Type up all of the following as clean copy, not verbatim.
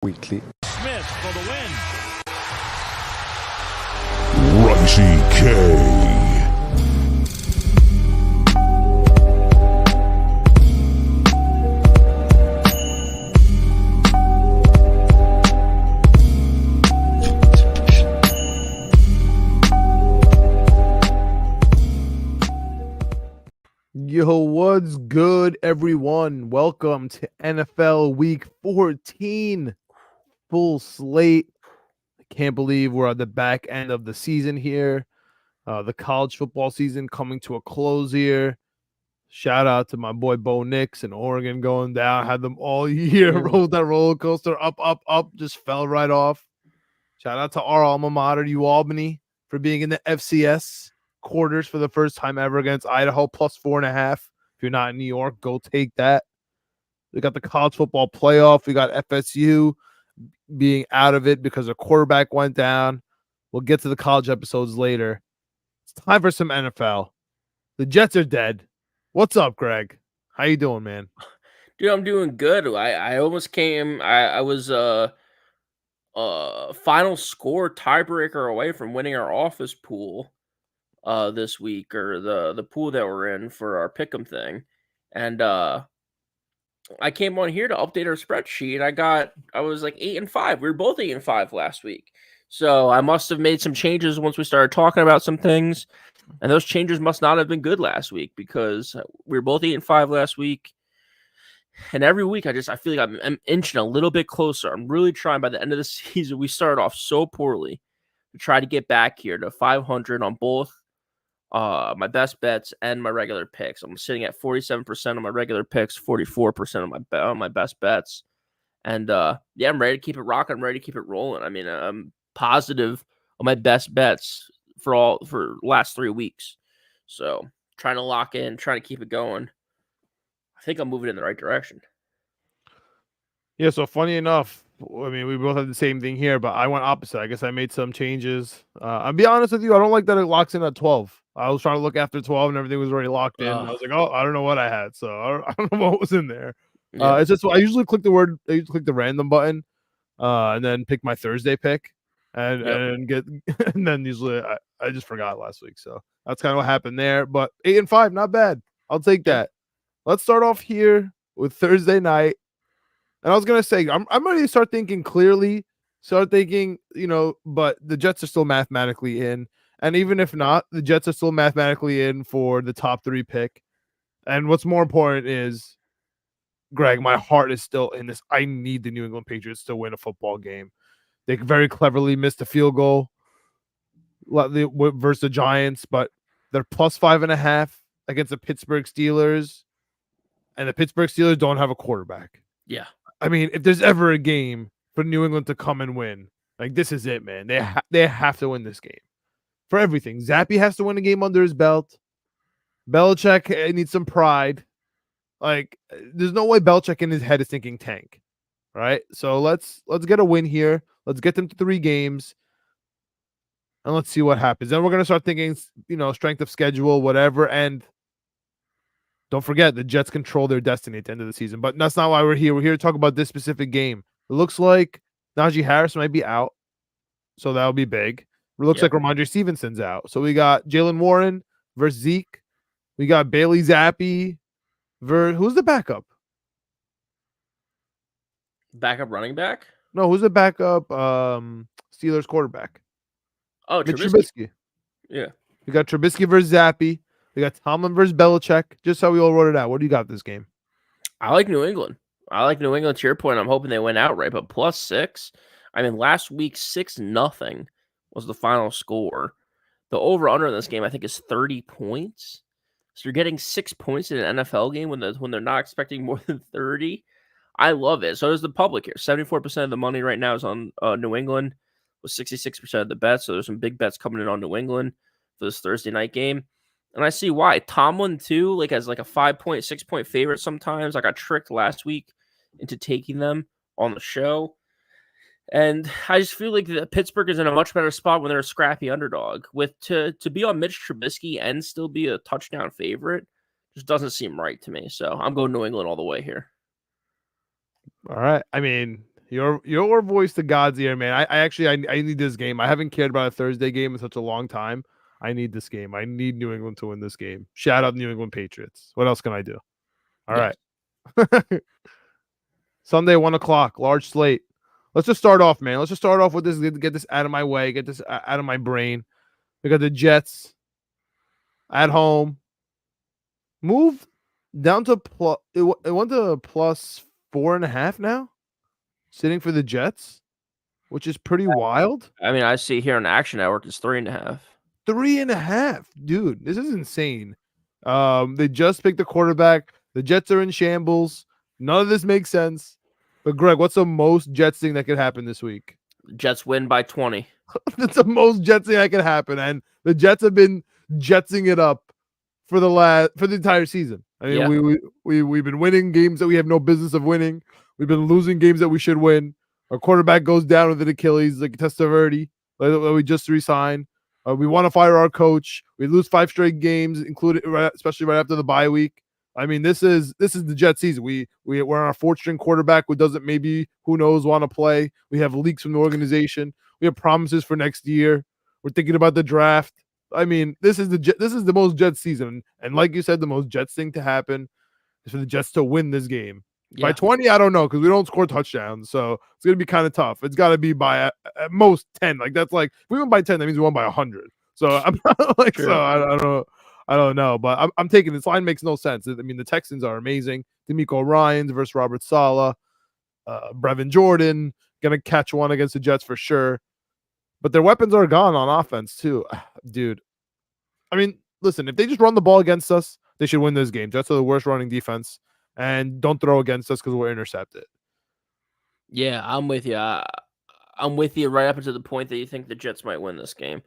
Weekly. Smith for the win. Raisi K. Yo, what's good, everyone? Welcome to NFL Week 14. Full slate. I can't believe we're at the back end of the season here. The college football season coming to a close here. Shout out to my boy Bo Nix in Oregon going down. Had them all year. Rolled that roller coaster up, just fell right off. Shout out to our alma mater, UAlbany, for being in the FCS quarters for the first time ever against Idaho, plus 4.5. If you're not in New York, go take that. We got the college football playoff. We got FSU being out of it because a quarterback went down. We'll get to the college episodes later. It's time for some NFL. The Jets are dead. What's up, Greg? How you doing, man? Dude, I'm doing good. I almost came. I was final score tiebreaker away from winning our office pool this week, or the pool that we're in for our pick'em thing. And I came on here to update our spreadsheet. I was like 8-5. We were both 8-5 last week. So I must have made some changes once we started talking about some things. And those changes must not have been good last week, because we were both 8-5 last week. And every week I feel like I'm inching a little bit closer. I'm really trying. By the end of the season, we started off so poorly, to try to get back here to 500 on both my best bets and my regular picks. I'm sitting at 47% on my regular picks, 44% on my best bets. And yeah, I'm ready to keep it rocking. I'm ready to keep it rolling. I mean, I'm positive on my best bets for last 3 weeks. So trying to lock in, trying to keep it going. I think I'm moving in the right direction. Yeah, so funny enough, I mean, we both had the same thing here, but I went opposite. I guess I made some changes. I'll be honest with you, I don't like that it locks in at 12. I was trying to look after 12 and everything was already locked in. I was like, oh, I don't know what I had, so I don't know what was in there. Yeah. It's just I usually click the random button, and then pick my Thursday pick, and get and then usually I just forgot last week, so that's kind of what happened there. But 8-5, not bad. I'll take that. Let's start off here with Thursday night. And I was gonna say, I'm ready to start thinking clearly. Start thinking, but the Jets are still mathematically in, and even if not, the Jets are still mathematically in for the top 3 pick. And what's more important is, Greg, my heart is still in this. I need the New England Patriots to win a football game. They very cleverly missed a field goal versus the Giants, but they're plus 5.5 against the Pittsburgh Steelers, and the Pittsburgh Steelers don't have a quarterback. Yeah. I mean, if there's ever a game for New England to come and win, like, this is it, man. They have to win this game for everything. Zappy has to win a game under his belt. Belichick needs some pride. Like, there's no way Belichick in his head is thinking tank, right? So let's get a win here. Let's get them to 3 games, and let's see what happens. Then we're gonna start thinking, strength of schedule, whatever, and don't forget, the Jets control their destiny at the end of the season. But that's not why we're here. We're here to talk about this specific game. It looks like Najee Harris might be out, so that'll be big. It looks like Ramondre Stevenson's out. So we got Jalen Warren versus Zeke. We got Bailey Zappi versus... Who's the backup? Backup running back? No, who's the backup Steelers quarterback? Oh, Trubisky. Yeah. We got Trubisky versus Zappi. We got Tomlin versus Belichick. Just how we all wrote it out. What do you got this game? I like New England. To your point. I'm hoping they win outright, but plus 6. I mean, last week 6-0 was the final score. The over/under in this game, I think, is 30 points. So you're getting 6 points in an NFL game when they're not expecting more than 30. I love it. So there's the public here. 74% of the money right now is on New England, with 66% of the bets. So there's some big bets coming in on New England for this Thursday night game. And I see why. Tomlin, too, as a 5-point, 6-point favorite sometimes. I got tricked last week into taking them on the show. And I just feel like Pittsburgh is in a much better spot when they're a scrappy underdog. To be on Mitch Trubisky and still be a touchdown favorite just doesn't seem right to me. So I'm going New England all the way here. All right. I mean, Your voice to God's ear, man. I need this game. I haven't cared about a Thursday game in such a long time. I need this game. I need New England to win this game. Shout out New England Patriots. What else can I do? All Yes. right. Sunday, 1:00, large slate. Let's just start off, man. Let's just start off with this. Get this out of my way. Get this out of my brain. We got the Jets at home. Move down to plus. It went to plus 4.5 now. Sitting for the Jets, which is pretty wild. I mean, I see here on Action Network it's 3.5. 3.5, dude. This is insane. They just picked the quarterback. The Jets are in shambles. None of this makes sense. But Greg, what's the most Jets thing that could happen this week? Jets win by 20. That's the most Jets thing that could happen, and the Jets have been Jetsing it up for the entire season. I mean, Yeah. we've been winning games that we have no business of winning. We've been losing games that we should win. Our quarterback goes down with an Achilles, like Testaverde, that we just re-signed. We want to fire our coach. We lose 5 straight games, especially right after the bye week. I mean, this is the Jets season. We're on our 4th-string quarterback who doesn't who knows want to play. We have leaks from the organization. We have promises for next year. We're thinking about the draft. I mean, this is the most Jets season, and like you said, the most Jets thing to happen is for the Jets to win this game. Yeah. By 20, I don't know, because we don't score touchdowns, so it's gonna be kind of tough. It's got to be by at most 10. Like that's like if we win by 10, that means we won by 100. So I'm like, True. so I don't know, but I'm taking this line makes no sense. I mean, the Texans are amazing. D'Amico Ryans versus Robert Saleh, Brevin Jordan gonna catch one against the Jets for sure, but their weapons are gone on offense too, dude. I mean, listen, if they just run the ball against us, they should win this game. Jets are the worst running defense. And don't throw against us because we're intercepted. Yeah, I'm with you. I'm with you right up until the point that you think the Jets might win this game.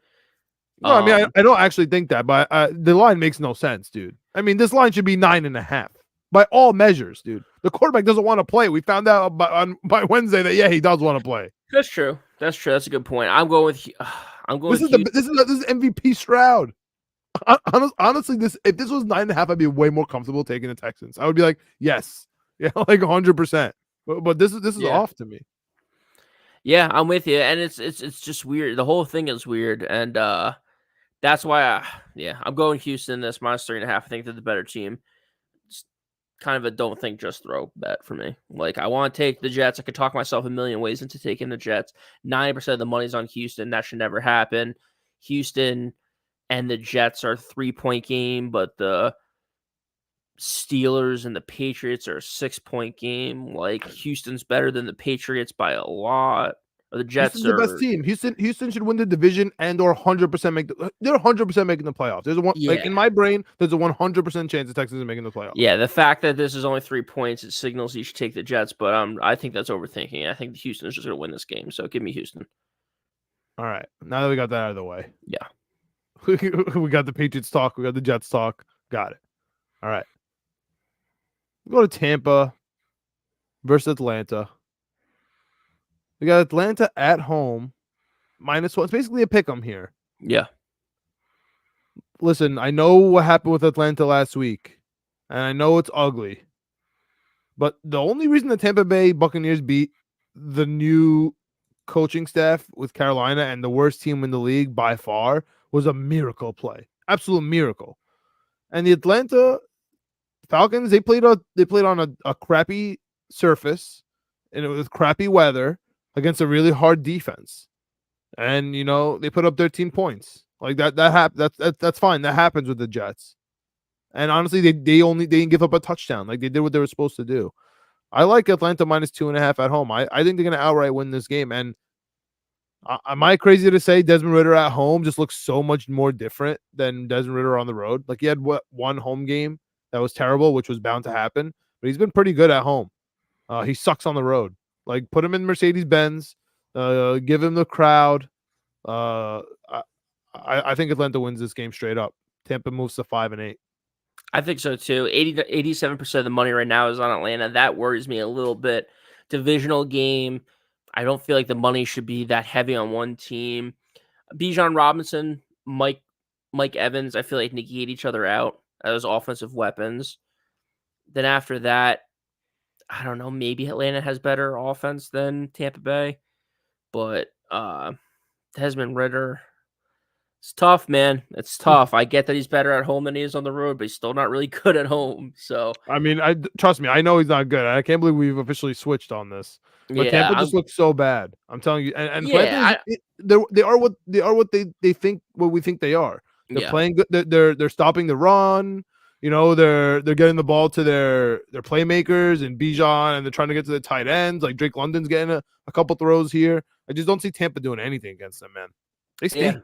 No, I mean, I don't actually think that, but the line makes no sense, dude. I mean, this line should be 9.5 by all measures, dude. The quarterback doesn't want to play. We found out by Wednesday that he does want to play. That's true. That's a good point. I'm going with. This is MVP Stroud. Honestly, if this was 9.5, I'd be way more comfortable taking the Texans. I would be like, yes, yeah, like 100%. But this is off to me. Yeah, I'm with you, and it's just weird. The whole thing is weird, and that's why I'm going Houston. This minus 3.5. I think they're the better team. It's kind of a don't think just throw bet for me. Like I want to take the Jets. I could talk myself a million ways into taking the Jets. 90% of the money's on Houston. That should never happen. Houston and the Jets are a 3-point game, but the Steelers and the Patriots are a 6-point game. Like Houston's better than the Patriots by a lot. Or the Jets Houston's the best team. Houston should win the division and or 100% they're 100% making the playoffs. There's like in my brain, there's a 100% chance the Texans are making the playoffs. Yeah, the fact that this is only 3 points, it signals you should take the Jets, but I think that's overthinking. I think Houston is just going to win this game, so give me Houston. All right, now that we got that out of the way, yeah, we got the Patriots talk, we got the Jets talk, got it. All right, we go to Tampa versus Atlanta. We got Atlanta at home, -1. It's basically a pick 'em here. Yeah. Listen, I know what happened with Atlanta last week, and I know it's ugly. But the only reason the Tampa Bay Buccaneers beat the new coaching staff with Carolina and the worst team in the league by far was a miracle play. Absolute miracle. And the Atlanta Falcons, they played on a crappy surface and it was crappy weather against a really hard defense. And they put up 13 points. Like that's fine. That happens with the Jets. And honestly, they didn't give up a touchdown. Like they did what they were supposed to do. I like Atlanta -2.5 at home. I think they're gonna outright win this game. And am I crazy to say Desmond Ridder at home just looks so much more different than Desmond Ridder on the road? Like he had one home game that was terrible, which was bound to happen, but he's been pretty good at home. He sucks on the road. Like put him in Mercedes-Benz, give him the crowd. I think Atlanta wins this game straight up. Tampa moves to 5-8. I think so too. 87% of the money right now is on Atlanta. That worries me a little bit. Divisional game. I don't feel like the money should be that heavy on one team. Bijan Robinson, Mike Evans, I feel like negate each other out as offensive weapons. Then after that, I don't know, maybe Atlanta has better offense than Tampa Bay, but Desmond Ritter, it's tough, man. It's tough. I get that he's better at home than he is on the road, but he's still not really good at home. So I mean, trust me, I know he's not good. I can't believe we've officially switched on this. But yeah, Tampa just looks so bad. I'm telling you, and Atlanta yeah, they are what they think what we think they are. They're yeah, playing good. They're stopping the run. You know, they're getting the ball to their playmakers and Bijan, and they're trying to get to the tight ends. Like Drake London's getting a couple throws here. I just don't see Tampa doing anything against them, man. They stink. yeah.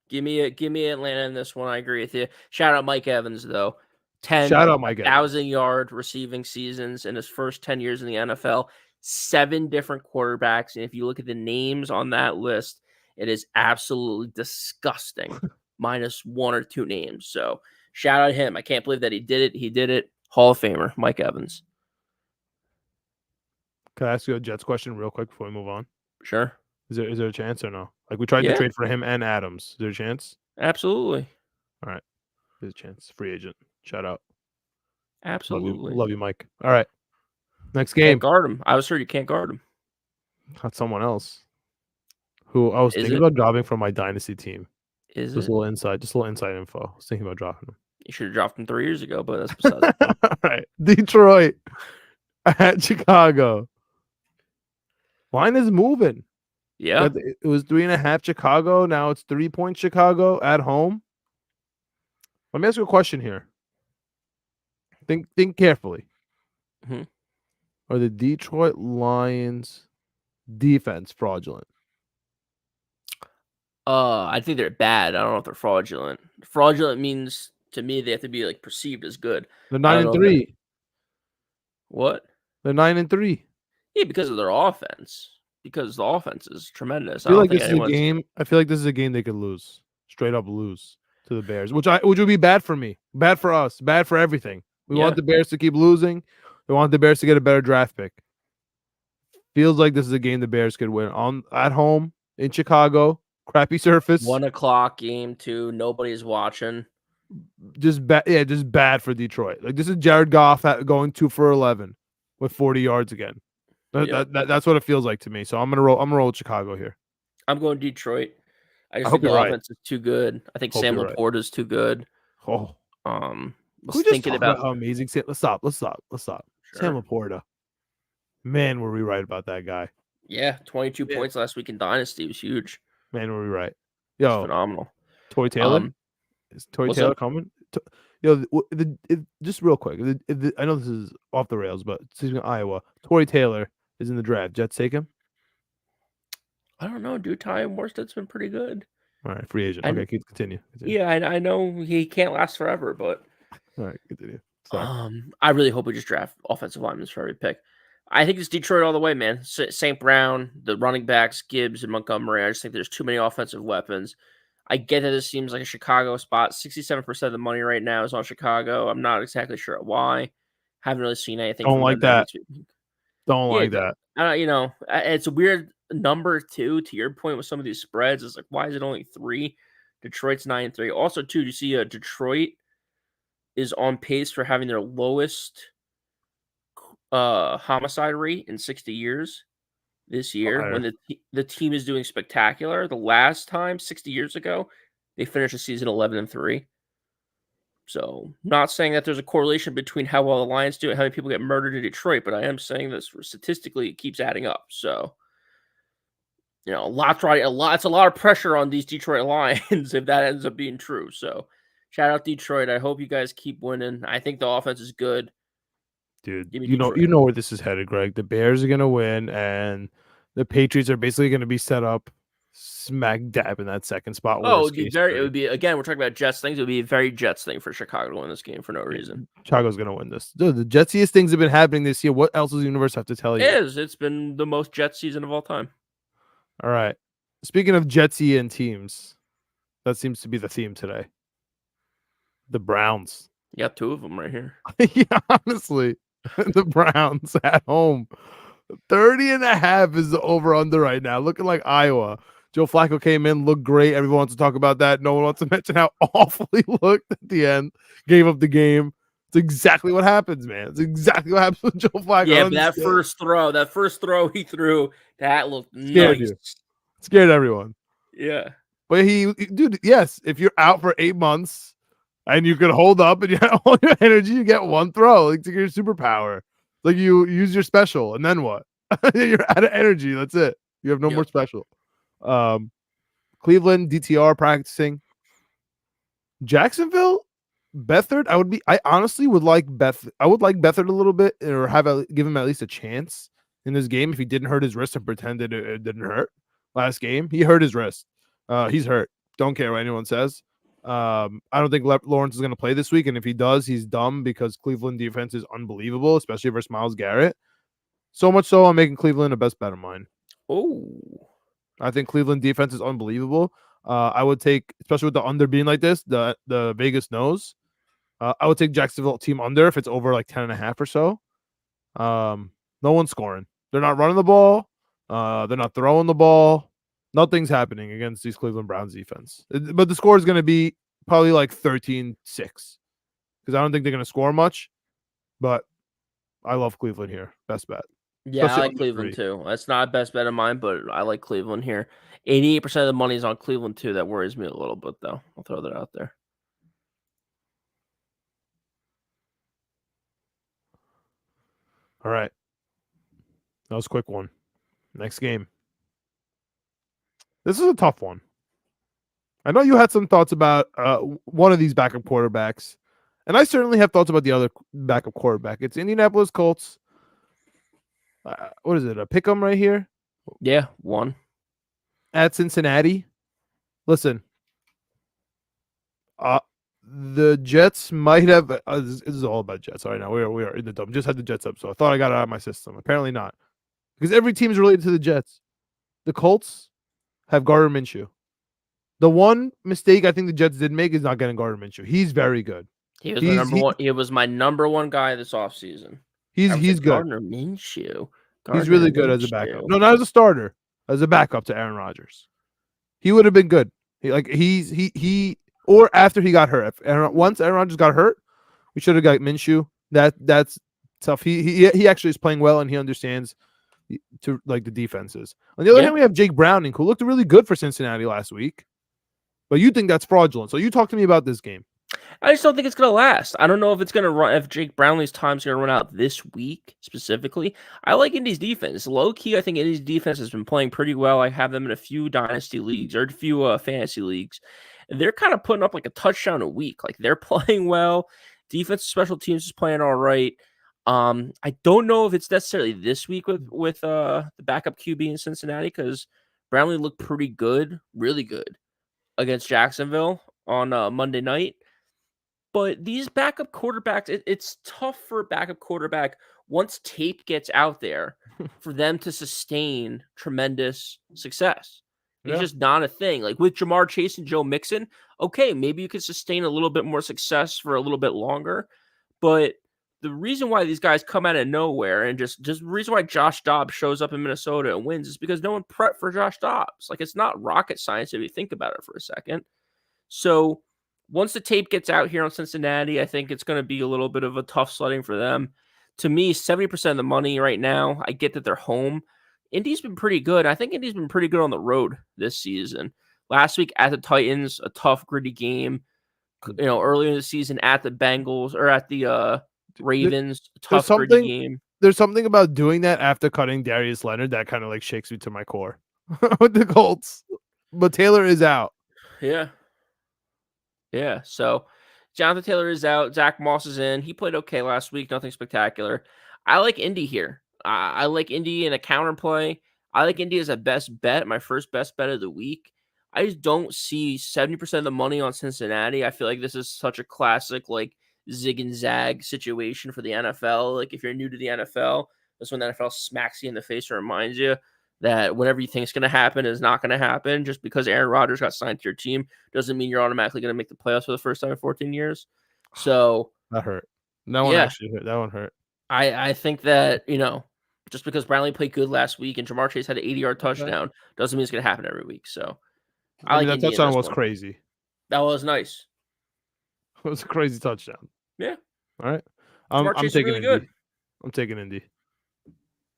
Give me Atlanta in this one. I agree with you. Shout out Mike Evans though. Shout out Mike Evans. 10,000-yard receiving seasons in his first 10 years in the NFL. 7 different quarterbacks, and if you look at the names on that list, it is absolutely disgusting. Minus 1 or 2 names. So shout out him. I can't believe that he did it. He did it. Hall of Famer Mike Evans. Can I ask you a Jets question real quick before we move on? Sure. Is there a chance or no? Like we tried to trade for him and Adams. Is there a chance? Absolutely. All right. There's a chance. Free agent. Shout out. Absolutely. Love you, Mike. All right. Next game. Can't guard him. I was sure you can't guard him. Not someone else. Who I was thinking about dropping from my dynasty team. Is just it? a little inside info. I was thinking about dropping him. You should have dropped him 3 years ago, but that's besides the point. All right. Detroit at Chicago. Line is moving. Yeah. It was 3.5 Chicago. Now it's 3-point Chicago at home. Let me ask you a question here. Think carefully. Mm-hmm. Are the Detroit Lions defense fraudulent? I think they're bad. I don't know if they're fraudulent. Fraudulent means to me they have to be like perceived as good. They're 9-3. What? They're 9-3. Yeah, because of their offense. Because the offense is tremendous. I feel like this is a game. I feel like this is a game they could lose. Straight up lose to the Bears, which would be bad for me, bad for us, bad for everything. We want the Bears to keep losing. We want the Bears to get a better draft pick. Feels like this is a game the Bears could win at home in Chicago. Crappy surface. 1 o'clock game too. Nobody's watching. Just bad. Yeah, just bad for Detroit. Like this is Jared Goff going 2 for 11 with 40 yards again. That's what it feels like to me. So I'm gonna roll with Chicago here. I'm going Detroit. I just think the offense is too good. I think Sam Laporta is too good. Oh, was thinking about how amazing. Let's stop. Sure. Sam Laporta. Man, were we right about that guy? Yeah, 22 points last week in Dynasty was huge. Man, were we right? Yo, phenomenal. Toy Taylor is Toy Taylor coming? Yo, just real quick. I know this is off the rails, but speaking of Iowa, Tory Taylor is in the draft. Jets take him? I don't know, dude. Ty Morstead's been pretty good. All right, free agent. Okay, continue. Yeah, I know he can't last forever, but all right, continue. Sorry. I really hope we just draft offensive linemen for every pick. I think it's Detroit all the way, man. St. Brown, the running backs, Gibbs and Montgomery. I just think there's too many offensive weapons. I get that this seems like a Chicago spot. 67% of the money right now is on Chicago. I'm not exactly sure why. Haven't really seen anything. Don't like that. Don't like that. It's a weird number too. To your point with some of these spreads, it's like, why is it only 3? Detroit's 9-3. Also, too, you see Detroit is on pace for having their lowest homicide rate in 60 years this year when the team is doing spectacular. The last time 60 years ago they finished the season 11-3. So not saying that there's a correlation between how well the Lions do and how many people get murdered in Detroit, but I am saying this statistically it keeps adding up. So it's a lot of pressure on these Detroit Lions if that ends up being true. So shout out Detroit. I hope you guys keep winning. I think the offense is good. Dude, you know where this is headed, Greg. The Bears are gonna win, and the Patriots are basically gonna be set up smack dab in that second spot. Oh, it would be again. We're talking about Jets things. It would be a very Jets thing for Chicago to win this game for no reason. Chicago's gonna win this. Dude, the Jetsiest things have been happening this year. What else does the universe have to tell you? It's been the most Jets season of all time. All right. Speaking of Jetsian teams, that seems to be the theme today. The Browns. You got 2 of them right here. Yeah, honestly. The Browns at home. 30.5 is the over-under right now. Looking like Iowa. Joe Flacco came in, looked great. Everyone wants to talk about that. No one wants to mention how awful he looked at the end. Gave up the game. It's exactly what happens, man. It's exactly what happens with Joe Flacco. Yeah, but that first throw he threw, that looked Scared nice. you. Scared everyone. Yeah. But dude, yes, if you're out for 8 months and you can hold up and you have all your energy, you get one throw. Like, it's your superpower. Like, you use your special, and then what? You're out of energy. That's it. You have no more special. Cleveland, DTR practicing. Jacksonville, Beathard. I honestly would like I would like Beathard a little bit, or give him at least a chance in this game if he didn't hurt his wrist and pretended it didn't hurt last game. He hurt his wrist. He's hurt. Don't care what anyone says. I don't think Lawrence is going to play this week, and if he does, he's dumb because Cleveland defense is unbelievable, especially versus Myles Garrett. So much so, I'm making Cleveland a best bet of mine. Oh, I think Cleveland defense is unbelievable. I would take, especially with the under being like this, the Vegas knows. I would take Jacksonville team under if it's over like 10.5 or so. No one's scoring. They're not running the ball. They're not throwing the ball. Nothing's happening against these Cleveland Browns defense. But the score is going to be probably like 13-6 because I don't think they're going to score much. But I love Cleveland here. Best bet. yeah, Especially I like Cleveland too. That's not a best bet of mine, but I like Cleveland here. 88% of the money is on Cleveland too. That worries me a little bit, though. I'll throw that out there. All right. That was a quick one. Next game. This is a tough one. I know you had some thoughts about one of these backup quarterbacks, and I certainly have thoughts about the other backup quarterback. It's Indianapolis Colts. What is it? A pick 'em right here? Yeah, one. At Cincinnati. Listen, the Jets might have. This is all about Jets. All right, now we are in the dump. Just had the Jets up, so I thought I got it out of my system. Apparently not, because every team is related to the Jets. The Colts have Gardner Minshew. The one mistake I think the Jets did make is not getting Gardner Minshew. He's very good. He was my number one. He was my number one guy this offseason. He's good. Gardner Minshew. He's really good as a backup. No, not as a starter. As a backup to Aaron Rodgers, he would have been good. Or after he got hurt. Once Aaron Rodgers got hurt, we should have got Minshew. That's tough. He actually is playing well and he understands to like the defenses. On the other hand, we have Jake Browning, who looked really good for Cincinnati last week. But you think that's fraudulent. So you talk to me about this game. I just don't think it's going to last. I don't know if it's going to run, if Jake Brownlee's time's going to run out this week specifically. I like Indy's defense. Low key, I think Indy's defense has been playing pretty well. I have them in a few dynasty leagues or a few fantasy leagues. They're kind of putting up like a touchdown a week. Like they're playing well. Defense, special teams is playing all right. I don't know if it's necessarily this week with the backup QB in Cincinnati because Brownlee looked pretty good, really good against Jacksonville on Monday night. But these backup quarterbacks, it's tough for a backup quarterback once tape gets out there for them to sustain tremendous success. It's just not a thing. Like with Jamar Chase and Joe Mixon, okay, maybe you could sustain a little bit more success for a little bit longer. But the reason why these guys come out of nowhere and just the reason why Josh Dobbs shows up in Minnesota and wins is because no one prepped for Josh Dobbs. Like it's not rocket science if you think about it for a second. So once the tape gets out here on Cincinnati, I think it's going to be a little bit of a tough sledding for them. To me, 70% of the money right now, I get that they're home. Indy's been pretty good. I think Indy's been pretty good on the road this season. Last week at the Titans, a tough, gritty game. Earlier in the season at the Bengals or at the Ravens, tough, gritty game. There's something about doing that after cutting Darius Leonard that kind of like shakes me to my core with the Colts. But Taylor is out. Yeah, so Jonathan Taylor is out. Zach Moss is in. He played okay last week. Nothing spectacular. I like Indy here. I like Indy in a counterplay. I like Indy as a best bet, my first best bet of the week. I just don't see 70% of the money on Cincinnati. I feel like this is such a classic, like, zig and zag situation for the NFL. Like, if you're new to the NFL, that's when the NFL smacks you in the face and reminds you that whatever you think is going to happen is not going to happen. Just because Aaron Rodgers got signed to your team doesn't mean you're automatically going to make the playoffs for the first time in 14 years. So that hurt. That one actually hurt. That one hurt. I think that, just because Brownlee played good last week and Jamar Chase had an 80-yard touchdown doesn't mean it's going to happen every week. So I mean, that touchdown was crazy. That was nice. It was a crazy touchdown. Yeah. All right. Jamar I'm Chase is taking really Indy. good. I'm taking Indy.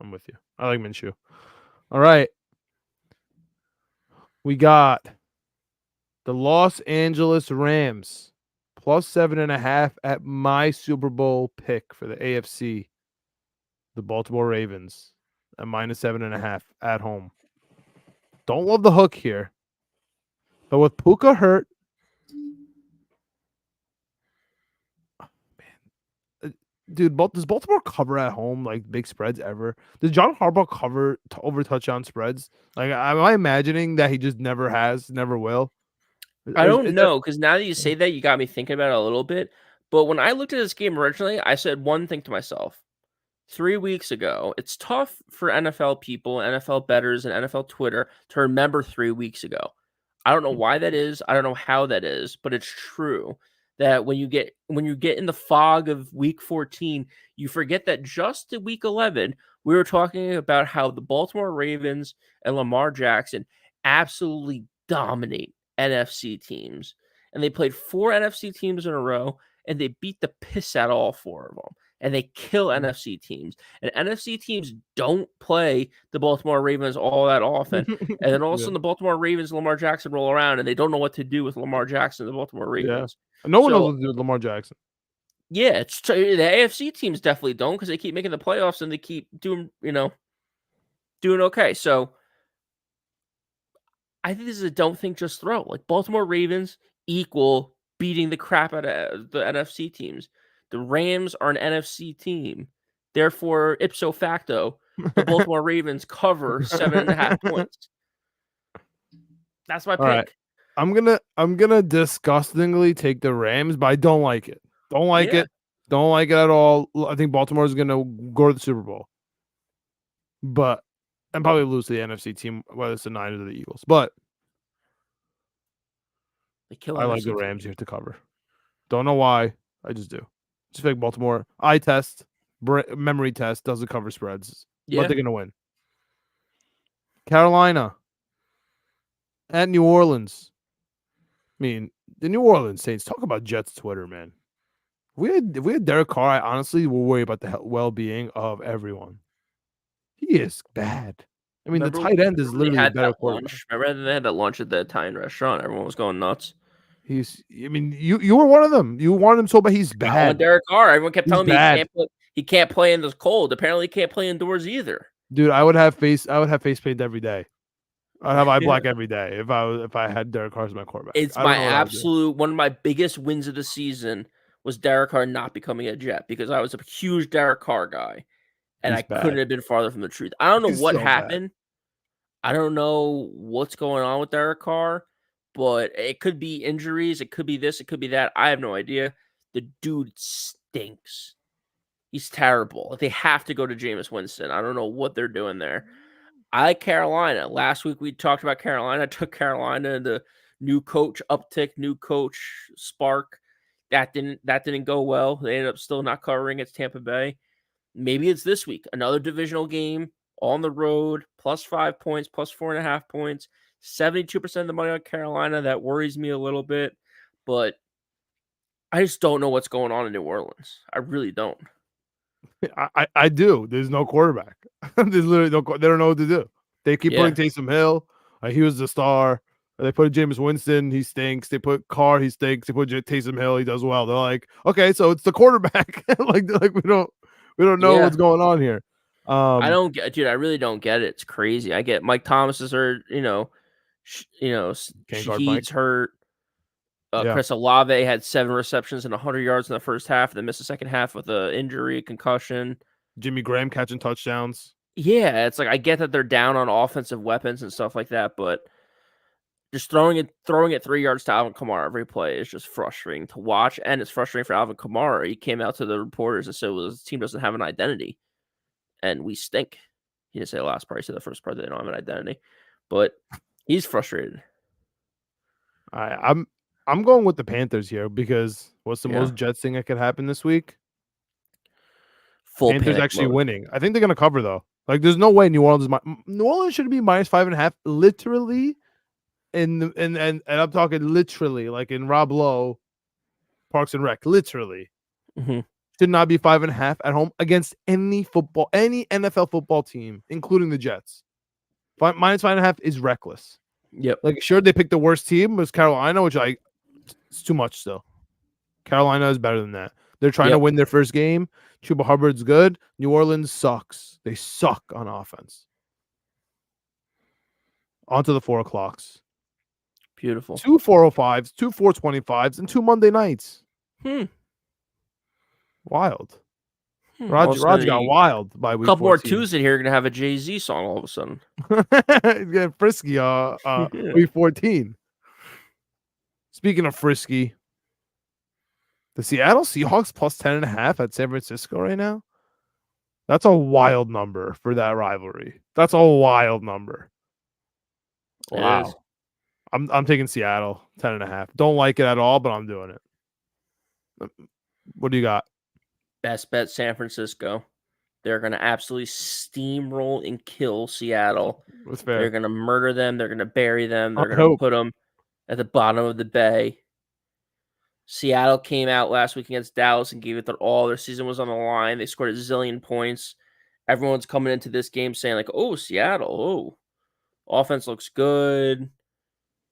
I'm with you. I like Minshew. All right. We got the Los Angeles Rams plus 7.5 at my Super Bowl pick for the AFC. The Baltimore Ravens at minus 7.5 at home. Don't love the hook here, but with Puka hurt, dude, does Baltimore cover at home like big spreads ever? Does John Harbaugh cover over touchdown spreads? Like, am I imagining that he just never has, never will? I don't Is that know, because now that you say that, you got me thinking about it a little bit. But when I looked at this game originally, I said one thing to myself. 3 weeks ago, it's tough for NFL people, NFL bettors, and NFL Twitter to remember 3 weeks ago. I don't know why that is. I don't know how that is, but it's true that when you get in the fog of week 14, you forget that just in week 11, we were talking about how the Baltimore Ravens and Lamar Jackson absolutely dominate NFC teams. And they played 4 NFC teams in a row, and they beat the piss out of all 4 of them. And they kill NFC teams. And NFC teams don't play the Baltimore Ravens all that often. And then all of a yeah, sudden, the Baltimore Ravens and Lamar Jackson roll around, and they don't know what to do with Lamar Jackson and the Baltimore yeah. Ravens. No one knows So, what to do with Lamar Jackson. yeah, the AFC teams definitely don't, because they keep making the playoffs and they keep doing okay. So, I think this is a don't think, just throw. Like, Baltimore Ravens equal beating the crap out of the NFC teams. The Rams are an NFC team. Therefore, ipso facto, the Baltimore Ravens cover 7.5 points. That's my All right. pick. I'm gonna disgustingly take the Rams, but I don't like it. Don't like Yeah. it. Don't like it at all. I think Baltimore is gonna go to the Super Bowl, but and probably lose to the NFC team, whether it's the Niners or the Eagles. But They kill I like NFC the Rams teams. here to cover. Don't know why. I just do. Just feel like Baltimore eye test, memory test doesn't cover spreads, but Yeah. they're gonna win. Carolina at New Orleans. I mean, the New Orleans Saints. Talk about Jets Twitter, man. If we had Derek Carr, I honestly will worry about the well-being of everyone. He is bad. I mean, the Remember, tight end is remember they literally a had better that quarterback. lunch? Remember they had that lunch at the Italian restaurant? Everyone was going nuts. I mean, you were one of them. You wanted him so bad. He's I want bad. Derek Carr. Everyone kept He's telling me bad, he can't play in the cold. Apparently, he can't play indoors either. dude. I would have face paint every day. I'd have eye Yeah. black every day if I had Derek Carr as my quarterback. It's I don't my know what I would do. absolute one of my biggest wins of the season was Derek Carr not becoming a Jet, because I was a huge Derek Carr guy, and He's I couldn't bad. have been farther from the truth. I don't know He's what so bad. happened. I don't know what's going on with Derek Carr, but it could be injuries. It could be this. It could be that. I have no idea. The dude stinks. He's terrible. They have to go to Jameis Winston. I don't know what they're doing there. I like Carolina. Last week we talked about Carolina. I took Carolina in the new coach uptick, new coach spark. That didn't go well. They ended up still not covering against Tampa Bay. Maybe it's this week. Another divisional game on the road, plus 5 points, plus 4.5 points. 72% of the money on Carolina. That worries me a little bit, but I just don't know what's going on in New Orleans. I really don't. I do. There's no quarterback. There's literally no. They don't know what to do. They keep Yeah. putting Taysom Hill. He was the star. They put Jameis Winston. He stinks. They put Carr. He stinks. They put Taysom Hill. He does well. They're like, okay, so it's the quarterback. like we don't know Yeah. what's going on here. I don't get, dude. I really don't get it. It's crazy. I get Mike Thomas is hurt. Can't guard Mike. Shaheed's hurt. Yeah. Chris Olave had 7 receptions and 100 yards in the first half, and then missed the second half with an injury, concussion. Jimmy Graham catching touchdowns. Yeah, it's like I get that they're down on offensive weapons and stuff like that, but just throwing it 3 yards to Alvin Kamara every play is just frustrating to watch, and it's frustrating for Alvin Kamara. He came out to the reporters and said, "Well, this team doesn't have an identity, and we stink." He didn't say the last part; he said the first part. They don't have an identity, but he's frustrated. I'm going with the Panthers here because what's the Yeah. most Jets thing that could happen this week? Full Panthers panic actually mode. winning. I think they're gonna cover though. Like, there's no way New Orleans should be minus 5.5, literally. And I'm talking literally, like in Rob Lowe, Parks and Rec, literally. Mhm. should not be 5.5 at home against any NFL football team, including the Jets. Minus 5.5 is reckless. Yep. Like, sure, they picked the worst team was Carolina, which it's too much still. Carolina is better than that. They're trying to win their first game. Chuba Hubbard's good. New Orleans sucks. They suck on offense. On to the 4 o'clocks. Beautiful. 2 405s, 2 425s, and 2 Monday nights. Wild. Roger got wild by week 14. A couple more Tuesday here, you're going to have a Jay-Z song all of a sudden. He's getting frisky week 14. Speaking of frisky, the Seattle Seahawks plus 10.5 at San Francisco right now. That's a wild number for that rivalry. That's a wild number. Wow. I'm taking Seattle 10.5. Don't like it at all, but I'm doing it. What do you got? Best bet San Francisco. They're going to absolutely steamroll and kill Seattle. That's fair. They're going to murder them. They're going to bury them. They're going to put them at the bottom of the bay. Seattle came out last week against Dallas and gave it their all. Their season was on the line. They scored a zillion points. Everyone's coming into this game saying, like, oh, Seattle, offense looks good.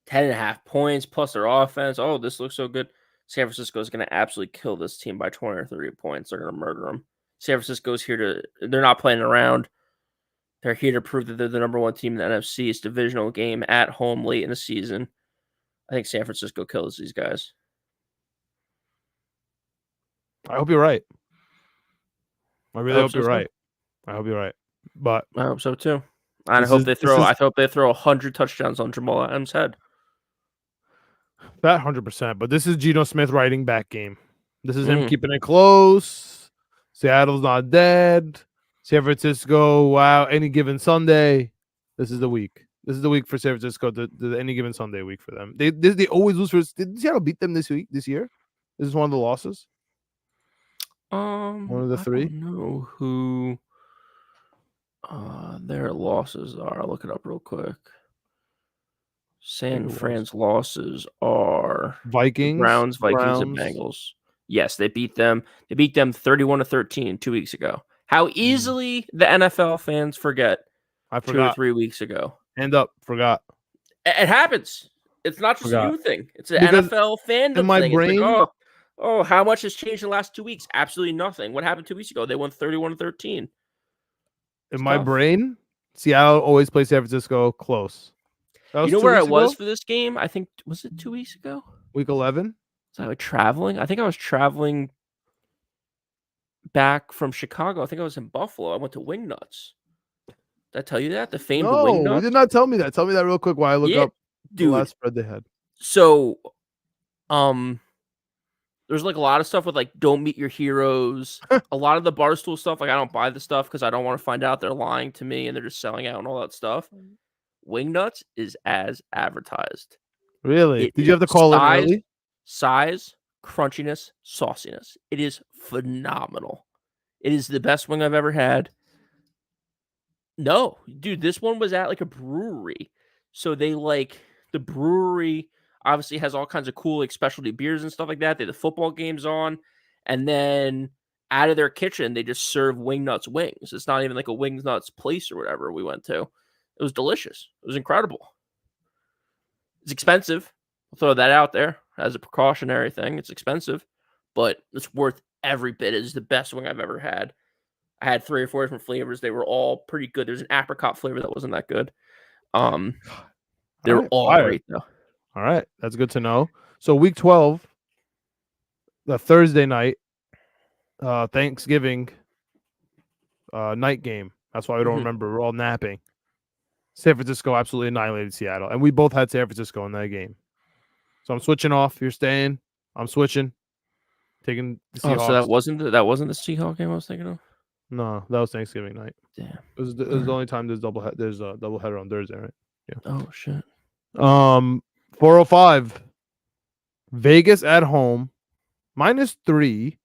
10.5 points plus their offense. Oh, this looks so good. San Francisco is going to absolutely kill this team by 20 or 30 points. They're going to murder them. San Francisco's they're not playing around. They're here to prove that they're the number one team in the NFC. It's a divisional game at home late in the season. I think San Francisco kills these guys. I hope you're right. I really hope you're right. I hope you're right. But I hope so too. And I hope they throw 100 touchdowns on Jamal Adams' head. That 100%. But this is Geno Smith riding back game. This is him keeping it close. Seattle's not dead. San Francisco, wow, any given Sunday. This is the week. This is the week for San Francisco. The any given Sunday week for them. They always lose for. Did Seattle beat them this year? This is one of the losses. One of the three. I don't know who their losses are. I'll look it up real quick. San Fran's losses are Vikings, Browns, Vikings, and Bengals. Yes, they beat them. They beat them 31-13 2 weeks ago. How easily the NFL fans forget. I forgot 2 or 3 weeks ago. Hand up, forgot. It happens. It's not just a you thing. It's an NFL fandom in my thing. brain. Like, oh, how much has changed in the last 2 weeks? Absolutely nothing. What happened 2 weeks ago? They won 31-13. In my brain, Seattle always plays San Francisco close. You know where I was for this game? I think, was it 2 weeks ago? Week 11? Was I traveling? I think I was traveling back from Chicago. I think I was in Buffalo. I went to Wingnuts. Did I tell you that? The famed Wingnuts? No, you did not tell me that. Tell me that real quick while I look up the last spread they had. So, there's like a lot of stuff with like don't meet your heroes. A lot of the Barstool stuff, like I don't buy the stuff because I don't want to find out they're lying to me and they're just selling out and all that stuff. Wingnuts is as advertised. Really? Did you have to call it early? Size, crunchiness, sauciness. It is phenomenal. It is the best wing I've ever had. No, dude, this one was at like a brewery. So they the brewery obviously has all kinds of cool like specialty beers and stuff like that. They have the football games on. And then out of their kitchen, they just serve Wingnuts wings. It's not even like a Wingnuts place or whatever we went to. It was delicious. It was incredible. It's expensive. I'll throw that out there as a precautionary thing. It's expensive, but it's worth every bit. It is the best wing I've ever had. I had 3 or 4 different flavors. They were all pretty good. There's an apricot flavor that wasn't that good. They were all great, though. All right. That's good to know. So week 12, the Thursday night, Thanksgiving night game. That's why we don't remember. We're all napping. San Francisco absolutely annihilated Seattle. And we both had San Francisco in that game. So I'm switching off. You're staying. I'm switching. Taking the Seahawks. So that wasn't the Seahawks game I was thinking of? No, that was Thanksgiving night. Damn. It was the only time there's a doubleheader on Thursday, right? Yeah. Oh shit. 405. Vegas at home, -3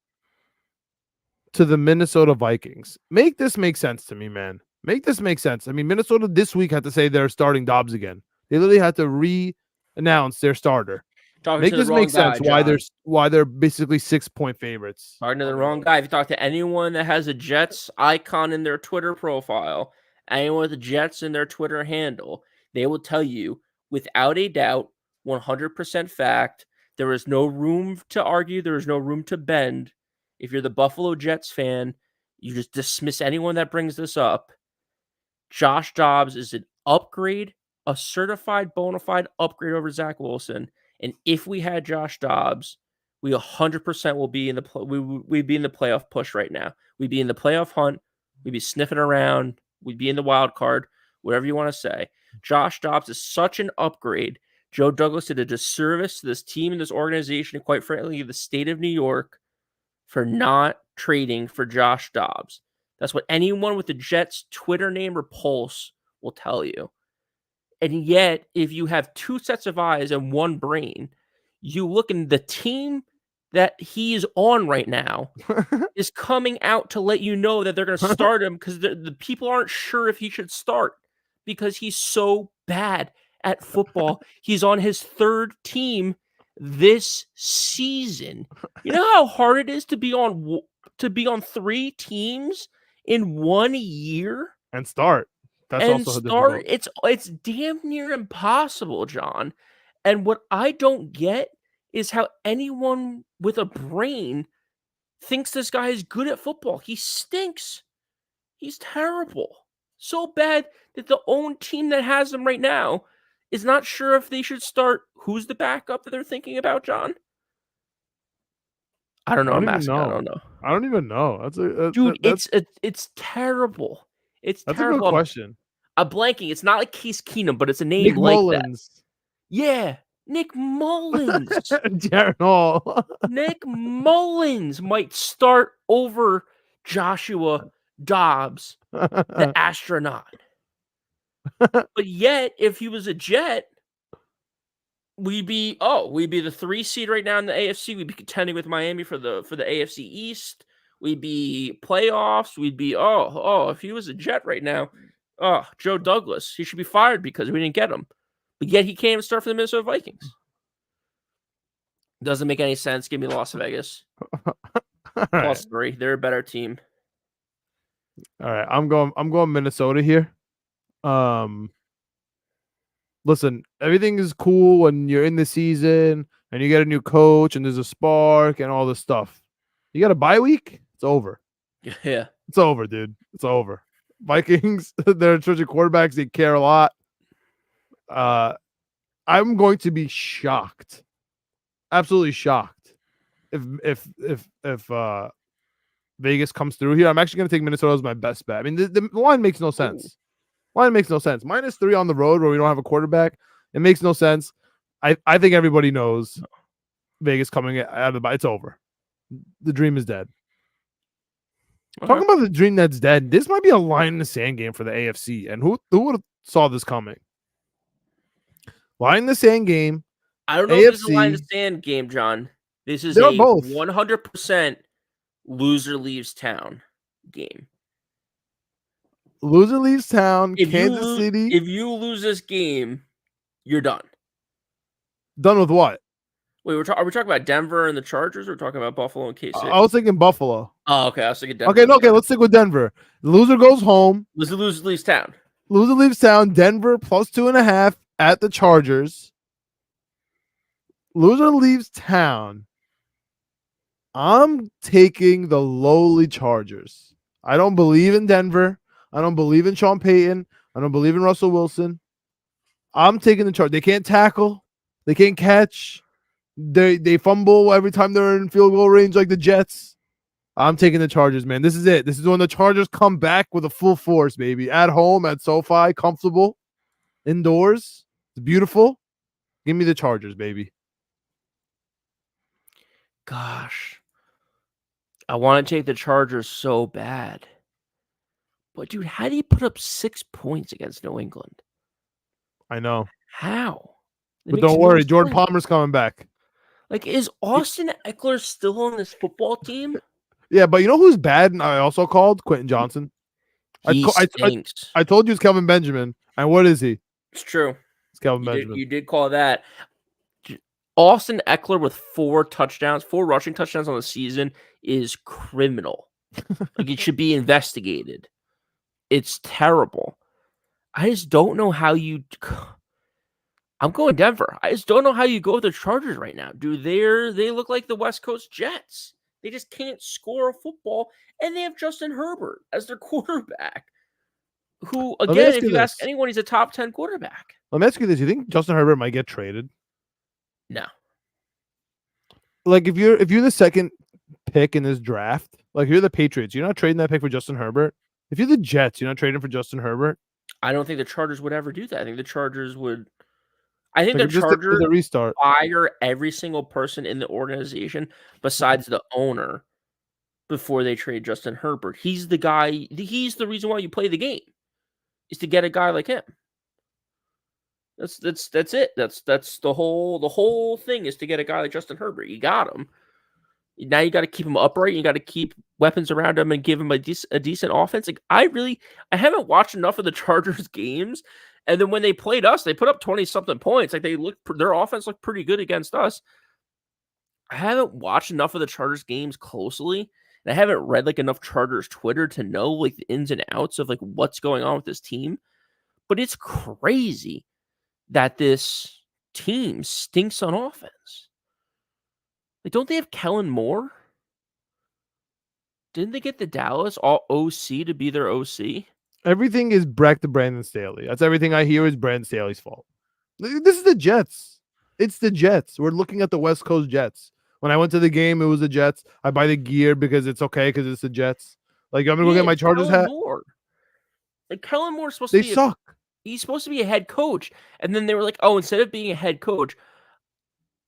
to the Minnesota Vikings. Make this make sense to me, man. Make this make sense. I mean, Minnesota this week had to say they're starting Dobbs again. They literally had to re-announce their starter. Talking Make to the this wrong make sense guy, John. why they're basically 6-point favorites. Talking to the on the wrong road. guy. If you talk to anyone that has a Jets icon in their Twitter profile, anyone with the Jets in their Twitter handle, they will tell you without a doubt, 100% fact, there is no room to argue. There is no room to bend. If you're the Buffalo Jets fan, you just dismiss anyone that brings this up. Josh Dobbs is an upgrade, a certified bona fide upgrade over Zach Wilson. And if we had Josh Dobbs, we 100% will be in the we'd be in the playoff push right now. We'd be in the playoff hunt. We'd be sniffing around. We'd be in the wild card, whatever you want to say. Josh Dobbs is such an upgrade. Joe Douglas did a disservice to this team and this organization, and quite frankly, the state of New York for not trading for Josh Dobbs. That's what anyone with the Jets Twitter name or pulse will tell you. And yet, if you have two sets of eyes and one brain, you look in the team that he's on right now is coming out to let you know that they're going to start him because the people aren't sure if he should start because he's so bad at football. He's on his third team this season. You know how hard it is to be on three teams in 1 year And start. That's and also start. difficult. It's damn near impossible, John. And what I don't get is how anyone with a brain thinks this guy is good at football. He stinks. He's terrible. So bad that the own team that has him right now is not sure if they should start. Who's the backup that they're thinking about, John? I don't know. I'm asking. I don't know. I don't even know. That's Dude, that's it's terrible. It's a terrible. good question. I'm blanking. It's not like Case Keenum, but it's a name Nick like Mullins. that. Yeah, Nick Mullins. Darren Hall. Nick Mullins might start over Joshua Dobbs, the astronaut. But yet, if he was a Jet, we'd be the 3 seed right now in the AFC. We'd be contending with Miami for the AFC East. We'd be playoffs. We'd be if he was a Jet right now, Joe Douglas, he should be fired because we didn't get him. But yet he can't even start for the Minnesota Vikings. Doesn't make any sense. Give me Las Vegas. Plus 3. They're a better team. All right. I'm going Minnesota here. Listen, everything is cool when you're in the season and you get a new coach and there's a spark and all this stuff. You got a bye week? It's over. Yeah. It's over, dude. It's over. Vikings, they're switching quarterbacks. They care a lot. I'm going to be shocked. Absolutely shocked. If Vegas comes through here, I'm actually going to take Minnesota as my best bet. I mean, the line makes no sense. Line makes no sense. -3 on the road where we don't have a quarterback. It makes no sense. I think everybody knows Vegas coming out of the bye. It's over. The dream is dead. Okay. Talking about the dream that's dead, this might be a line in the sand game for the AFC. And who would have saw this coming? Line in the sand game. I don't know if this is a line in the sand game, John. This is a both 100% loser leaves town game. Loser leaves town. Kansas City. If you lose this game, you're done. Done with what? Wait, are we talking about Denver and the Chargers, or are we talking about Buffalo and KC? I was thinking Buffalo. Oh, okay. I was thinking Denver. Okay, let's stick with Denver. The loser goes home. Loser leaves town. Loser leaves town. Denver +2.5 at the Chargers. Loser leaves town. I'm taking the lowly Chargers. I don't believe in Denver. I don't believe in Sean Payton. I don't believe in Russell Wilson. I'm taking the Chargers. They can't tackle. They can't catch. They fumble every time they're in field goal range like the Jets. I'm taking the Chargers, man. This is it. This is when the Chargers come back with a full force, baby. At home, at SoFi, comfortable, indoors. It's beautiful. Give me the Chargers, baby. Gosh. I want to take the Chargers so bad. But, dude, how do you put up 6 points against New England? I know. How? But don't worry. Jordan Palmer's coming back. Like, is Austin Eckler still on this football team? Yeah, but you know who's bad? And I also called Quentin Johnson. He stinks. I told you it's Kelvin Benjamin. And what is he? It's true. It's Kelvin Benjamin. You did call that. Austin Eckler with 4 rushing touchdowns on the season is criminal. Like, it should be investigated. It's terrible. I just don't know how you. I'm going Denver. I just don't know how you go with the Chargers right now, dude. They look like the West Coast Jets. They just can't score a football, and they have Justin Herbert as their quarterback. Who, again, if you ask anyone, he's a top 10 quarterback. Let me ask you this: you think Justin Herbert might get traded? No. Like, if you're the second pick in this draft, like you're the Patriots, you're not trading that pick for Justin Herbert. If you're the Jets, you're not trading for Justin Herbert. I don't think the Chargers would ever do that. I think the Chargers would. I think Like, the Chargers a restart. fire every single person in the organization besides the owner before they trade Justin Herbert. He's the guy. He's the reason why you play the game, is to get a guy like him. That's it. That's the whole thing, is to get a guy like Justin Herbert. You got him. Now you got to keep him upright. You got to keep weapons around him and give him a decent offense. Like, I haven't watched enough of the Chargers games. And then when they played us, they put up 20-something points. Like, their offense looked pretty good against us. I haven't watched enough of the Chargers games closely. And I haven't read like enough Chargers Twitter to know like the ins and outs of like what's going on with this team. But it's crazy that this team stinks on offense. Like, don't they have Kellen Moore? Didn't they get the Dallas OC to be their OC? Everything is back to Brandon Staley. That's everything I hear is Brandon Staley's fault. This is the Jets. It's the Jets. We're looking at the West Coast Jets. When I went to the game, it was the Jets. I buy the gear because it's okay, because it's the Jets. Like, I'm gonna go get my Chargers hat. Like, Kellen Moore's supposed to be. They suck. He's supposed to be a head coach, and then they were like, "Oh, instead of being a head coach,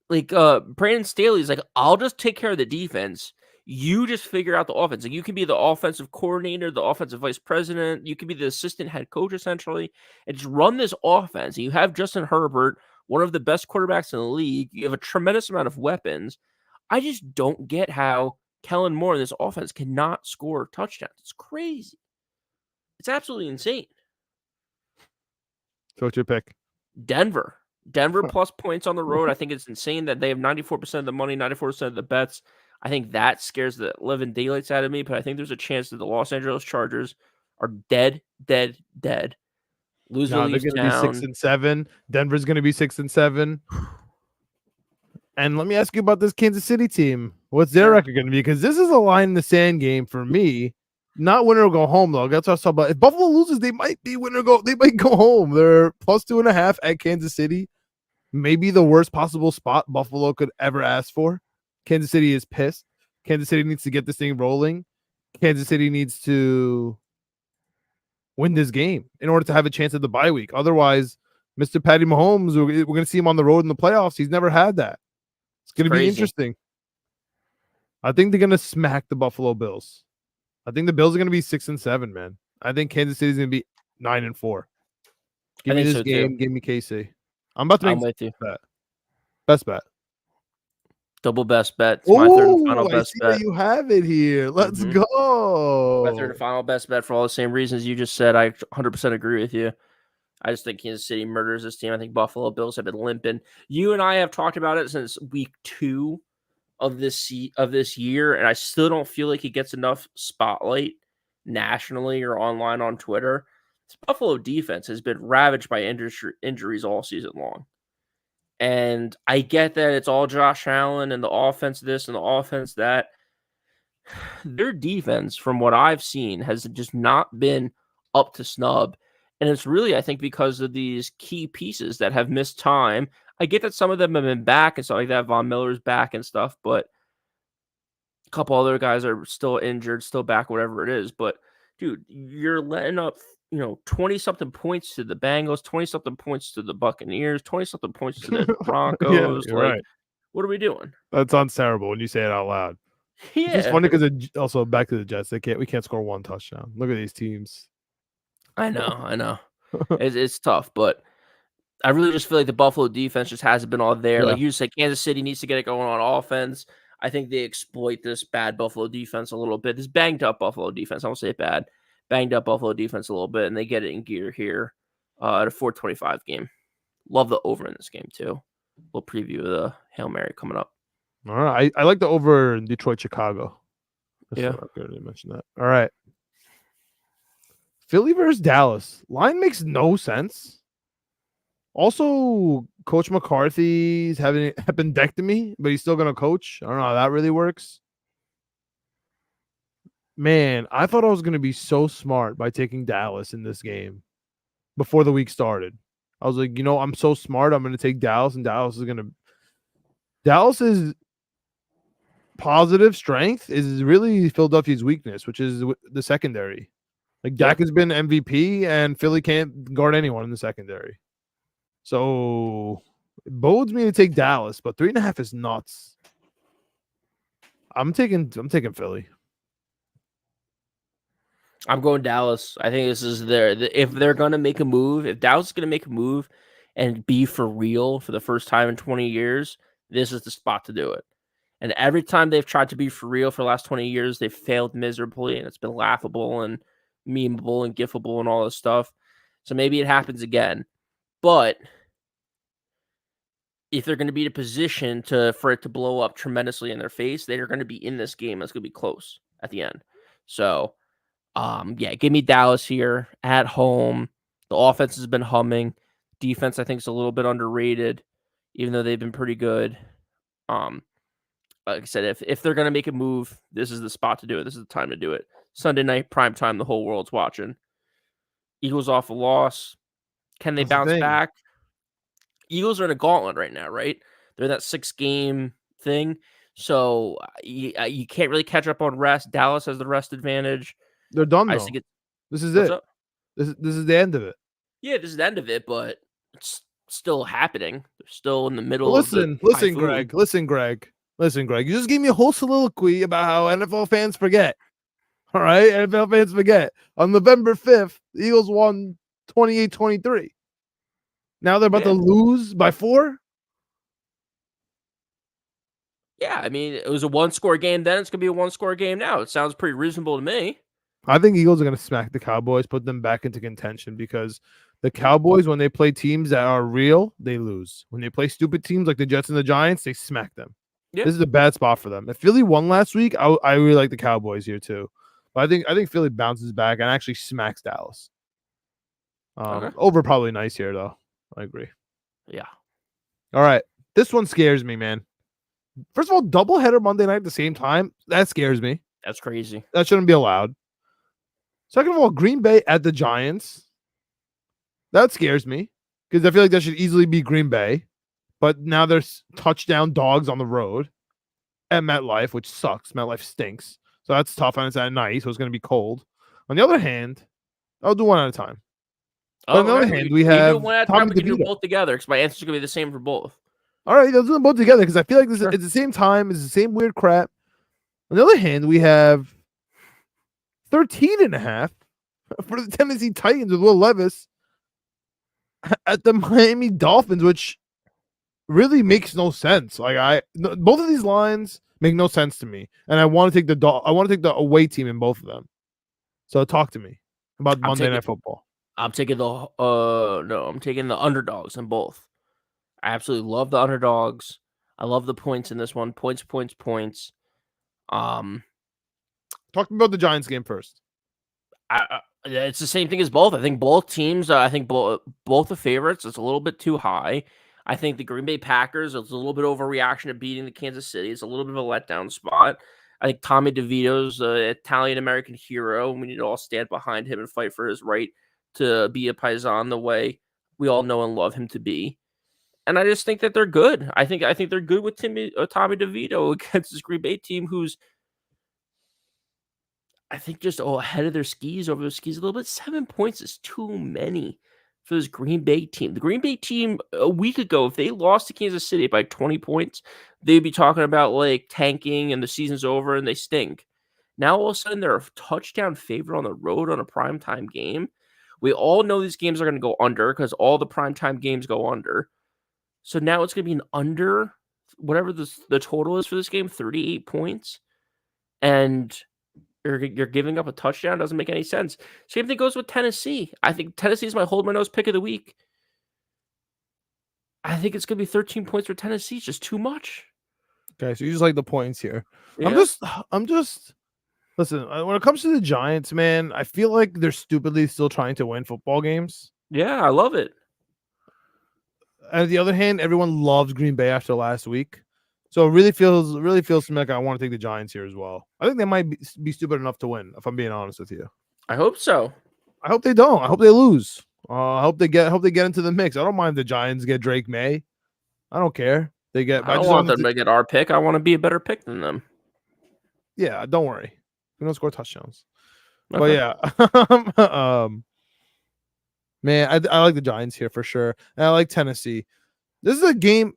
like Brandon Staley's like, I'll just take care of the defense. You just figure out the offense. Like, you can be the offensive coordinator, the offensive vice president. You can be the assistant head coach, essentially, and just run this offense. And you have Justin Herbert, one of the best quarterbacks in the league. You have a tremendous amount of weapons. I just don't get how Kellen Moore in this offense cannot score touchdowns. It's crazy. It's absolutely insane. So what's your pick? Denver plus points on the road. I think it's insane that they have 94% of the money, 94% of the bets. I think that scares the living daylights out of me, but I think there's a chance that the Los Angeles Chargers are dead. Lose no, they're going to be 6-7. Denver's going to be 6-7. And let me ask you about this Kansas City team. What's their record going to be? Because this is a line in the sand game for me. Not win or go home, though. That's what I was talking about. If Buffalo loses, they might be win or go. They might go home. They're plus 2.5 at Kansas City. Maybe the worst possible spot Buffalo could ever ask for. Kansas City is pissed. Kansas City needs to get this thing rolling. Kansas City needs to win this game in order to have a chance at the bye week. Otherwise, Mr. Patty Mahomes, we're going to see him on the road in the playoffs. He's never had that. It's going to be interesting. I think they're going to smack the Buffalo Bills. I think the Bills are going to be 6-7, man. I think Kansas City is going to be 9-4. Give me this game. Give me KC. I'm about to make best bet. Double best bet. It's my third and final best bet. You have it here. Let's go. My third and final best bet for all the same reasons you just said. I 100% agree with you. I just think Kansas City murders this team. I think Buffalo Bills have been limping. You and I have talked about it since week 2 of this year, and I still don't feel like he gets enough spotlight nationally or online on Twitter. This Buffalo defense has been ravaged by injuries all season long. And I get that it's all Josh Allen and the offense this and the offense that. Their defense, from what I've seen, has just not been up to snub. And it's really, I think, because of these key pieces that have missed time. I get that some of them have been back and stuff like that. Von Miller's back and stuff, but a couple other guys are still injured, still back, whatever it is. But, dude, you're letting up, 20-something points to the Bengals, 20-something points to the Buccaneers, 20-something points to the Broncos. Right. What are we doing? That sounds terrible when you say it out loud. Yeah. It's just funny because also back to the Jets. We can't score one touchdown. Look at these teams. I know. It's tough, but I really just feel like the Buffalo defense just hasn't been all there. Yeah. Like you said, Kansas City needs to get it going on offense. I think they exploit this bad Buffalo defense a little bit. This banged up Buffalo defense. I won't say it bad. Banged up Buffalo defense a little bit, and they get it in gear here at a 425 game. Love the over in this game, too. little preview of the Hail Mary coming up. All right. I like the over in Detroit, Chicago. Yeah. I didn't mention that. All right. Philly versus Dallas. Line makes no sense. Also, Coach McCarthy's having appendectomy, but he's still going to coach. I don't know how that really works. Man, I thought I was going to be so smart by taking Dallas in this game before the week started. I was like, I'm so smart. I'm going to take Dallas, and Dallas's positive strength is really Philadelphia's weakness, which is the secondary. Like Dak has been MVP, and Philly can't guard anyone in the secondary. So it bodes me to take Dallas, but 3.5 is nuts. I'm taking Philly. I'm going Dallas. I think this is if they're gonna make a move, if Dallas is gonna make a move and be for real for the first time in 20 years, this is the spot to do it. And every time they've tried to be for real for the last 20 years, they've failed miserably, and it's been laughable and memeable and gifable and all this stuff. So maybe it happens again. But if they're going to be in a position for it to blow up tremendously in their face, they're going to be in this game. It's going to be close at the end. So, give me Dallas here at home. The offense has been humming. Defense, I think, is a little bit underrated, even though they've been pretty good. Like I said, if they're going to make a move, this is the spot to do it. This is the time to do it. Sunday night, prime time, the whole world's watching. Eagles off a loss. Can they bounce back? Eagles are in a gauntlet right now, right? They're that 6-game thing. So you can't really catch up on rest. Dallas has the rest advantage. They're done, though. This is it. This is the end of it. Yeah, this is the end of it, but it's still happening. They're still in the middle of the Listen, Greg. You just gave me a whole soliloquy about how NFL fans forget. All right? NFL fans forget. On November 5th, the Eagles won 28-23. Now they're about to lose by 4? Yeah, I mean, it was a 1-score game then. It's going to be a 1-score game now. It sounds pretty reasonable to me. I think Eagles are going to smack the Cowboys, put them back into contention because the Cowboys, when they play teams that are real, they lose. When they play stupid teams like the Jets and the Giants, they smack them. Yeah. This is a bad spot for them. If Philly won last week, I really like the Cowboys here too. But I think Philly bounces back and actually smacks Dallas. Over probably nice here, though. I agree. Yeah. All right. This one scares me, man. First of all, doubleheader Monday night at the same time. That scares me. That's crazy. That shouldn't be allowed. Second of all, Green Bay at the Giants. That scares me because I feel like that should easily be Green Bay. But now there's touchdown dogs on the road at MetLife, which sucks. MetLife stinks. So that's tough. And it's at night, so it's going to be cold. On the other hand, I'll do one at a time. But on the other hand, we have Tommy DeVito. We can do both together because my answer is going to be the same for both. All right, let's do them both together because I feel like it's the same time. It's the same weird crap. On the other hand, we have 13.5 for the Tennessee Titans with Will Levis at the Miami Dolphins, which really makes no sense. Both of these lines make no sense to me, and I want to take the away team in both of them. So talk to me about Monday Night Football. I'm taking I'm taking the underdogs in both. I absolutely love the underdogs. I love the points in this one. Points. Talk to me about the Giants game first. It's the same thing as both. I think both teams. I think both the favorites. It's a little bit too high. I think the Green Bay Packers. It's a little bit overreaction to beating the Kansas City. It's a little bit of a letdown spot. I think Tommy DeVito's an Italian American hero. We need to all stand behind him and fight for his right to be a Paisan the way we all know and love him to be. And I just think that they're good. I think they're good with Tommy DeVito against this Green Bay team, who's I think just ahead of their skis, over their skis a little bit. 7 points is too many for this Green Bay team. The Green Bay team a week ago, if they lost to Kansas City by 20 points, they'd be talking about like tanking and the season's over and they stink. Now all of a sudden they're a touchdown favorite on the road on a primetime game. We all know these games are going to go under because all the primetime games go under. So now it's going to be an under, whatever the total is for this game, 38 points. And you're giving up a touchdown. Doesn't make any sense. Same thing goes with Tennessee. I think Tennessee is my hold my nose pick of the week. I think it's gonna be 13 points for Tennessee. It's just too much. Okay, so you just like the points here. Yeah. I'm just listen, when it comes to the Giants, man, I feel like they're stupidly still trying to win football games. Yeah, I love it. On the other hand, everyone loves Green Bay after last week. So it really feels to me like I want to take the Giants here as well. I think they might be stupid enough to win, if I'm being honest with you. I hope so. I hope they don't. I hope they lose. I hope they get into the mix. I don't mind if the Giants get Drake May. I don't care. They get. I don't want them to get our pick. I want to be a better pick than them. Yeah, don't worry. We don't score touchdowns. Okay. But yeah, man, I like the Giants here for sure. And I like Tennessee. This is a game.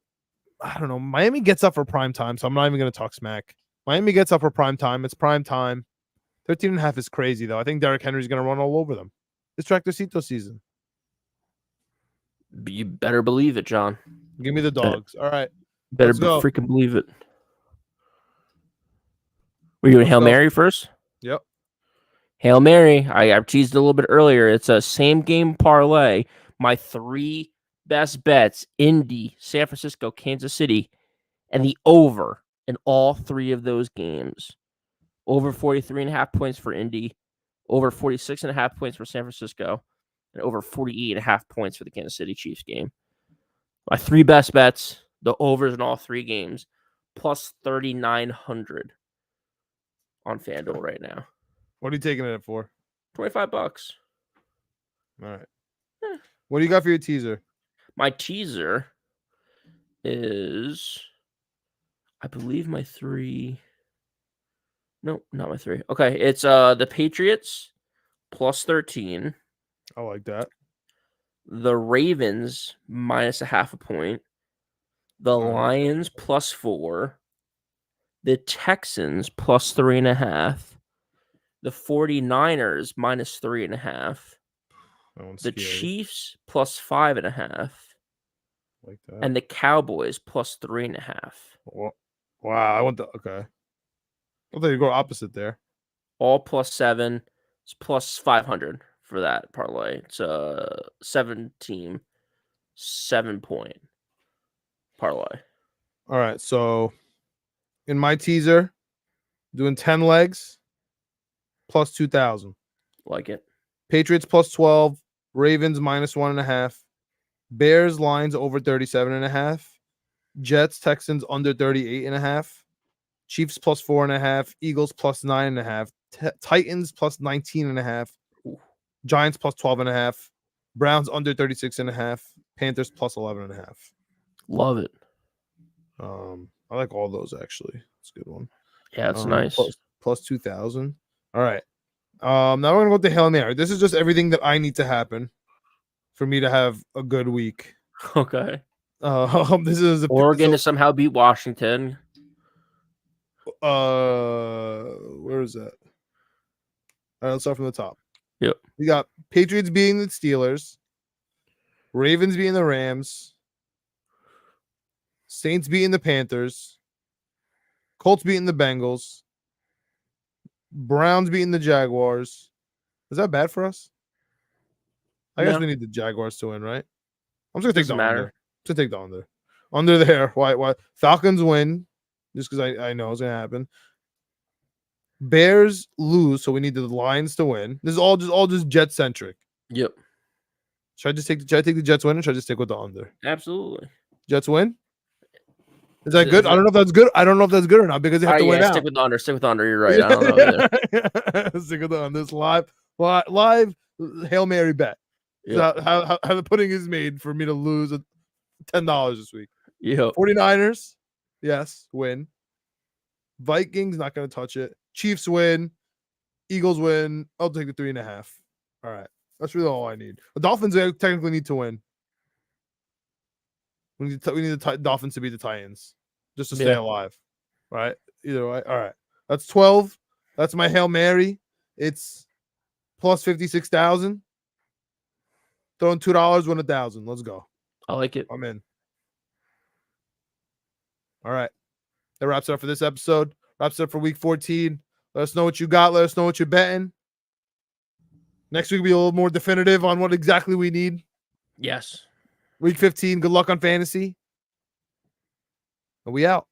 I don't know. Miami gets up for prime time, so I'm not even going to talk smack. Miami gets up for prime time. It's prime time. 13.5 is crazy, though. I think Derrick Henry's going to run all over them. It's Tractorcito season. You better believe it, John. Give me the dogs. All right. Better freaking believe it. We're doing Hail Mary first? Yep. Hail Mary. I teased a little bit earlier. It's a same game parlay. My 3 best bets: Indy, San Francisco, Kansas City, and the over in all 3 of those games. Over 43.5 points for Indy, over 46.5 points for San Francisco, and over 48.5 points for the Kansas City Chiefs game. My 3 best bets, the overs in all 3 games, plus 3,900 on FanDuel right now. What are you taking it for? $25. All right. What do you got for your teaser? My teaser is, I believe my 3. No, not my 3. Okay, it's the Patriots plus 13. I like that. The Ravens minus 0.5 point. The Lions plus 4. The Texans plus 3.5. The 49ers minus 3.5. The Chiefs plus 5.5. Like that. And the Cowboys plus 3.5. Wow, I want the okay. I thought you go opposite there. All plus 7. It's plus 500 for that parlay. It's a 7-team, 7-point parlay. All right, so in my teaser, doing 10 legs plus 2,000. Like it. Patriots plus 12, Ravens minus 1.5, Bears lines over 37.5, Jets Texans under 38.5, Chiefs plus 4.5, Eagles plus 9.5, Titans plus 19.5, Giants plus 12.5, Browns under 36.5, Panthers plus 11.5. Love it. I like all those actually. It's a good one. Yeah, it's nice. Plus 2,000. All right. Now we're gonna go to Hail Mary. This is just everything that I need to happen for me to have a good week. Okay. This is Oregon to somehow beat Washington. Where is that? All right, let's start from the top. Yep. We got Patriots beating the Steelers, Ravens beating the Rams, Saints beating the Panthers, Colts beating the Bengals, Browns beating the Jaguars. Is that bad for us? I guess we need the Jaguars to win, right? I'm just gonna take the under. Just take the under. Under there. Why? Falcons win, just because I know it's gonna happen. Bears lose, so we need the Lions to win. This is all just Jet centric. Yep. Should I take the Jets win, or should I just stick with the under? Absolutely. Jets win. Is that good? I don't know if that's good. I don't know if that's good or not because they have to win out. Stick with the under. Stick with the under. You're right. I don't know. Stick with the under. This live Hail Mary bet. Yep. How the pudding is made for me to lose $10 this week. Yeah. 49ers, yes, win. Vikings not going to touch it. Chiefs win. Eagles win. I'll take the 3.5. All right, that's really all I need. The Dolphins technically need to win. We need the Dolphins to beat the Titans just to stay alive. Right? Either way. All right. That's 12. That's my Hail Mary. It's plus 56,000. Throwing $2, win 1,000. Let's go. I like it. I'm in. All right. That wraps it up for this episode. Wraps it up for week 14. Let us know what you got. Let us know what you're betting. Next week will be a little more definitive on what exactly we need. Yes. Week 15. Good luck on fantasy. And we out.